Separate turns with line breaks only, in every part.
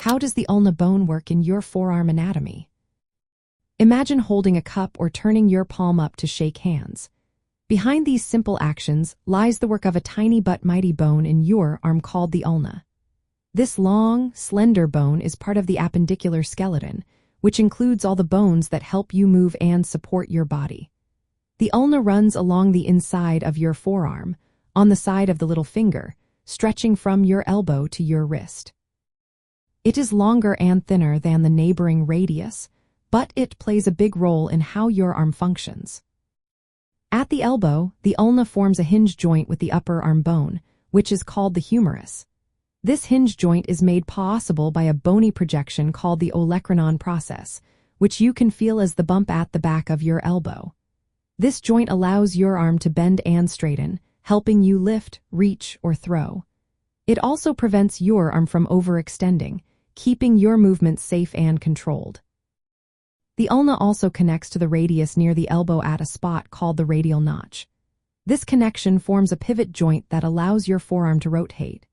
How does the ulna bone work in your forearm anatomy? Imagine holding a cup or turning your palm up to shake hands. Behind these simple actions lies the work of a tiny but mighty bone in your arm called the ulna. This long, slender bone is part of the appendicular skeleton, which includes all the bones that help you move and support your body. The ulna runs along the inside of your forearm, on the side of the little finger, stretching from your elbow to your wrist. It is longer and thinner than the neighboring radius, but it plays a big role in how your arm functions. At the elbow, the ulna forms a hinge joint with the upper arm bone, which is called the humerus. This hinge joint is made possible by a bony projection called the olecranon process, which you can feel as the bump at the back of your elbow. This joint allows your arm to bend and straighten, helping you lift, reach, or throw. It also prevents your arm from overextending, keeping your movements safe and controlled. The ulna also connects to the radius near the elbow at a spot called the radial notch. This connection forms a pivot joint that allows your forearm to rotate.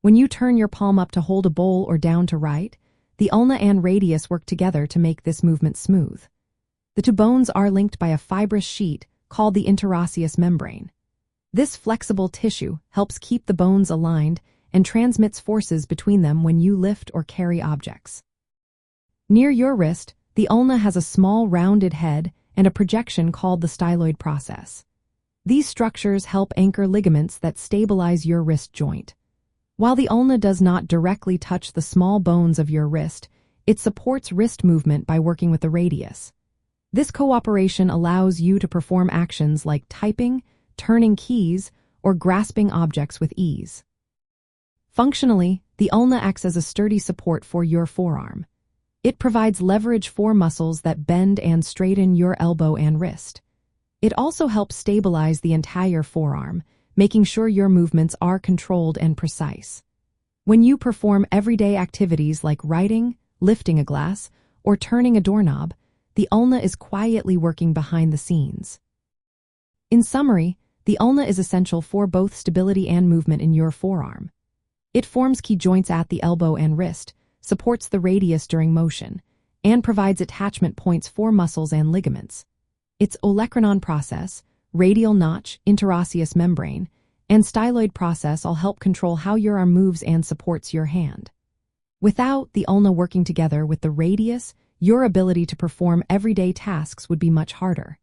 When you turn your palm up to hold a bowl or down to write, the ulna and radius work together to make this movement smooth. The two bones are linked by a fibrous sheet called the interosseous membrane. This flexible tissue helps keep the bones aligned and transmits forces between them when you lift or carry objects. Near your wrist, the ulna has a small rounded head and a projection called the styloid process. These structures help anchor ligaments that stabilize your wrist joint. While the ulna does not directly touch the small bones of your wrist, it supports wrist movement by working with the radius. This cooperation allows you to perform actions like typing, turning keys, or grasping objects with ease. Functionally, the ulna acts as a sturdy support for your forearm. It provides leverage for muscles that bend and straighten your elbow and wrist. It also helps stabilize the entire forearm, making sure your movements are controlled and precise. When you perform everyday activities like writing, lifting a glass, or turning a doorknob, the ulna is quietly working behind the scenes. In summary, the ulna is essential for both stability and movement in your forearm. It forms key joints at the elbow and wrist, supports the radius during motion, and provides attachment points for muscles and ligaments. Its olecranon process, radial notch, interosseous membrane, and styloid process all help control how your arm moves and supports your hand. Without the ulna working together with the radius, your ability to perform everyday tasks would be much harder.